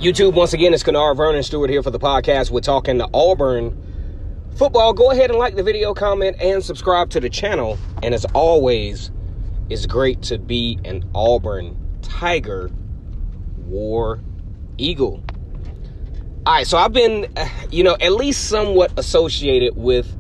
YouTube, once again, it's Kennard Vernon Stewart here for the podcast. We're talking to Auburn football. Go ahead and like the video, comment, and subscribe to the channel. And as always, it's great to be an Auburn Tiger War Eagle. All right, so I've been, at least somewhat associated with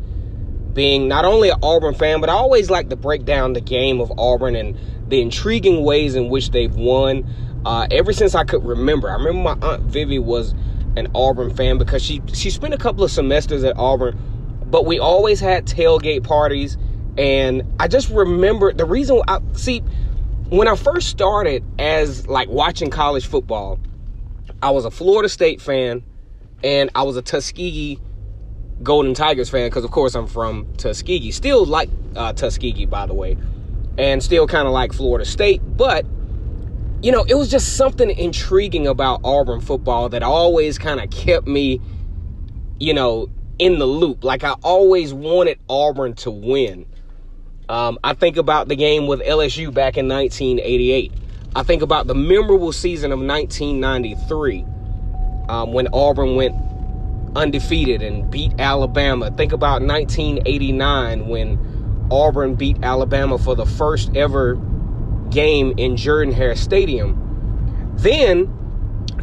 being not only an Auburn fan, but I always like to break down the game of Auburn and the intriguing ways in which they've won. Ever since I could remember. I remember my Aunt Vivi was an Auburn fan because she spent a couple of semesters at Auburn, but we always had tailgate parties. And I just remember the reason when I first started as like watching college football, I was a Florida State fan and I was a Tuskegee Golden Tigers fan because, of course, I'm from Tuskegee. Still like Tuskegee, by the way, and still kind of like Florida State, but it was just something intriguing about Auburn football that always kind of kept me, in the loop. Like, I always wanted Auburn to win. I think about the game with LSU back in 1988. I think about the memorable season of 1993 when Auburn went undefeated and beat Alabama. Think about 1989 when Auburn beat Alabama for the first ever game in Jordan-Hare Stadium. Then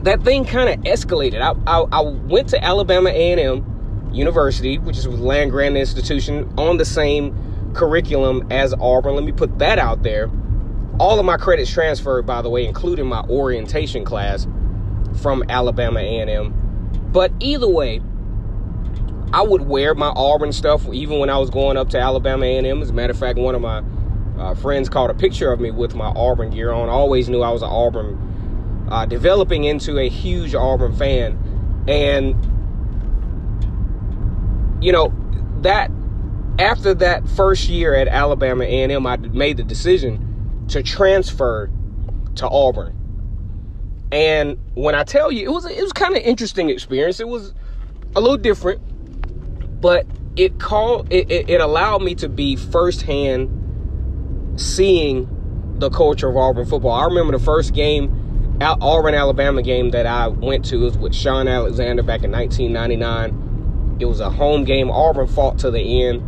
that thing kind of escalated. I went to Alabama A&M University, which is a land-grant institution, on the same curriculum as Auburn. Let me put that out there. All of my credits transferred, by the way, including my orientation class from Alabama A&M. But either way, I would wear my Auburn stuff even when I was going up to Alabama A&M. As a matter of fact, one of my friends caught a picture of me with my Auburn gear on. I always knew I was an Auburn, developing into a huge Auburn fan. And, that after that first year at Alabama A&M, I made the decision to transfer to Auburn. And when I tell you, it was kind of interesting experience. It was a little different, but it allowed me to be firsthand seeing the culture of Auburn football. I remember the first game, Auburn-Alabama game that I went to was with Sean Alexander back in 1999. It was a home game. Auburn fought to the end.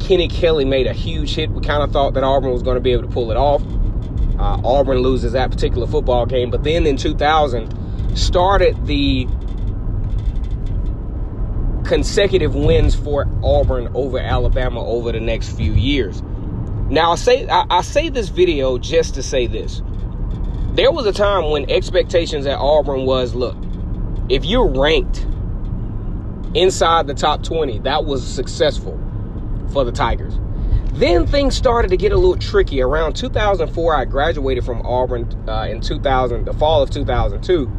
Kenny Kelly made a huge hit. We kind of thought that Auburn was going to be able to pull it off. Auburn loses that particular football game. But then in 2000, started the consecutive wins for Auburn over Alabama over the next few years. Now, I say this video just to say this. There was a time when expectations at Auburn was, look, if you're ranked inside the top 20, that was successful for the Tigers. Then things started to get a little tricky. Around 2004, I graduated from Auburn in the fall of 2002,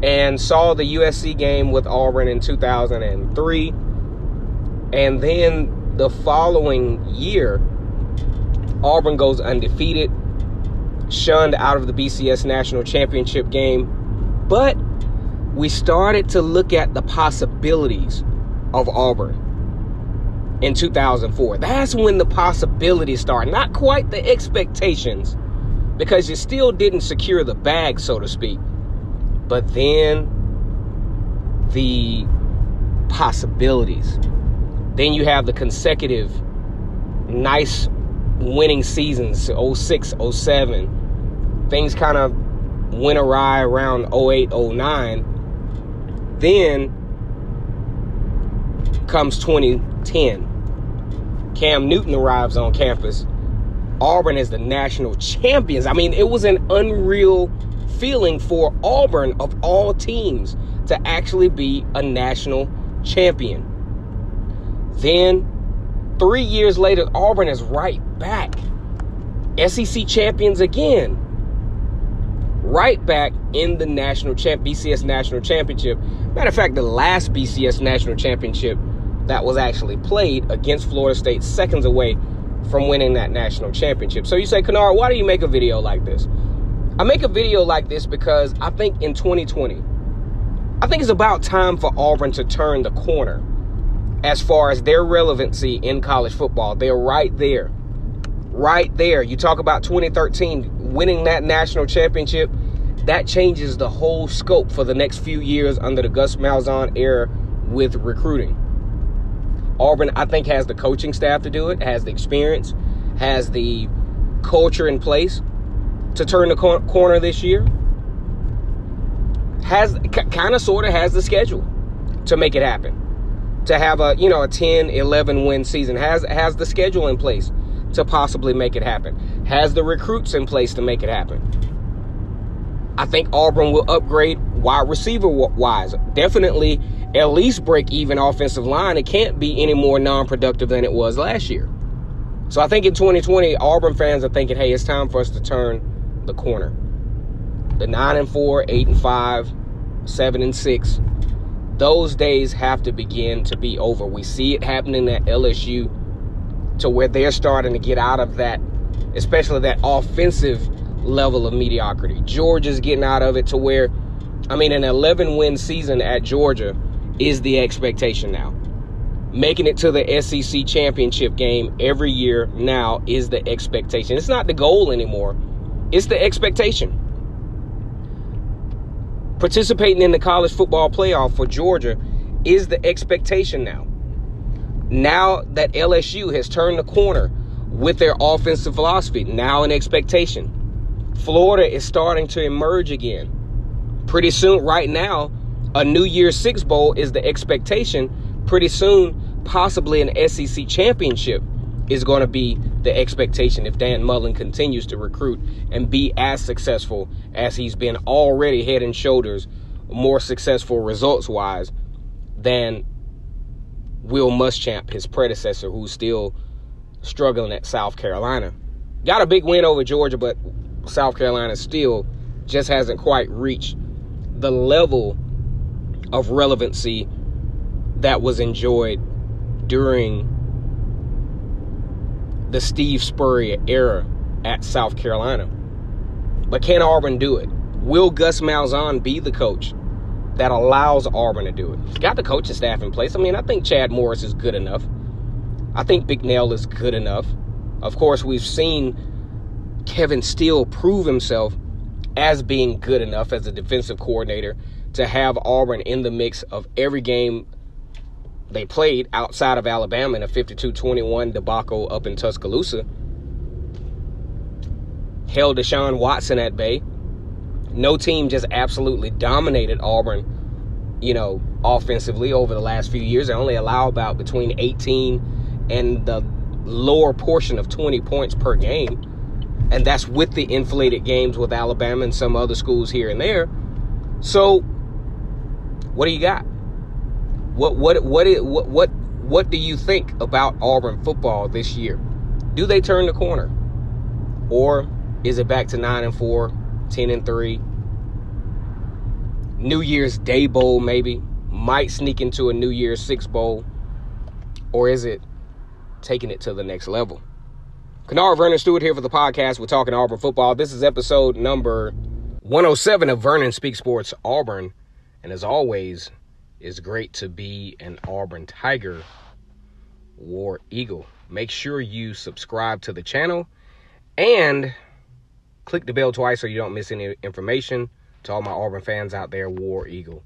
and saw the USC game with Auburn in 2003. And then the following year, Auburn goes undefeated, shunned out of the BCS National Championship game. But we started to look at the possibilities of Auburn in 2004. That's when the possibilities started. Not quite the expectations, because you still didn't secure the bag, so to speak. But then the possibilities. Then you have the consecutive nice winning seasons, 06, 07. Things kind of went awry around 08, 09. Then comes 2010. Cam Newton arrives on campus. Auburn is the national champions. I mean, it was an unreal feeling for Auburn, of all teams, to actually be a national champion. Then 3 years later, Auburn is right back. SEC champions again. Right back in the BCS National Championship. Matter of fact, the last BCS National Championship that was actually played against Florida State, seconds away from winning that national championship. So you say, Kennard, why do you make a video like this? I make a video like this because I think in 2020, I think it's about time for Auburn to turn the corner as far as their relevancy in college football. They're right there. Right there. You talk about 2013, winning that national championship. that changes the whole scope for the next few years under the Gus Malzahn era with recruiting. Auburn, I think, has the coaching staff to do it, has the experience, has the culture in place to turn the corner this year. Has kind of sort of has the schedule to make it happen. To have a 10, 11 win season. Has the schedule in place to possibly make it happen. Has the recruits in place to make it happen. I think Auburn will upgrade wide receiver wise. Definitely at least break even offensive line. It can't be any more non-productive than it was last year. So I think in 2020, Auburn fans are thinking, hey, it's time for us to turn the corner. The 9-4, 8-5, 7-6, those days have to begin to be over. We see it happening at LSU to where they're starting to get out of that, especially that offensive level of mediocrity. Georgia's getting out of it to where, an 11-win season at Georgia is the expectation now. Making it to the SEC championship game every year now is the expectation. It's not the goal anymore. It's the expectation. Participating in the college football playoff for Georgia is the expectation now. Now that LSU has turned the corner with their offensive philosophy, now an expectation. Florida is starting to emerge again. Pretty soon, right now, a New Year's Six Bowl is the expectation. Pretty soon, possibly an SEC championship is going to be the expectation if Dan Mullen continues to recruit and be as successful as he's been already, head and shoulders more successful results-wise than Will Muschamp, his predecessor, who's still struggling at South Carolina. Got a big win over Georgia, but South Carolina still just hasn't quite reached the level of relevancy that was enjoyed during the Steve Spurrier era at South Carolina. But can Auburn do it? Will Gus Malzahn be the coach that allows Auburn to do it? He's got the coaching staff in place. I think Chad Morris is good enough. I think Big Nell is good enough. Of course, we've seen Kevin Steele prove himself as being good enough as a defensive coordinator to have Auburn in the mix of every game they played outside of Alabama in a 52-21 debacle up in Tuscaloosa. Held Deshaun Watson at bay. No team just absolutely dominated Auburn, offensively over the last few years. They only allow about between 18 and the lower portion of 20 points per game. And that's with the inflated games with Alabama and some other schools here and there. So, what do you got? What do you think about Auburn football this year? Do they turn the corner? Or is it back to 9-4, 10-3? New Year's Day Bowl maybe. Might sneak into a New Year's Six Bowl. Or is it taking it to the next level? Kennard Vernon Stewart here for the podcast. We're talking Auburn football. This is episode number 107 of Vernon Speaks Sports Auburn. And as always, it's great to be an Auburn Tiger, War Eagle. Make sure you subscribe to the channel and click the bell twice so you don't miss any information. To all my Auburn fans out there, War Eagle.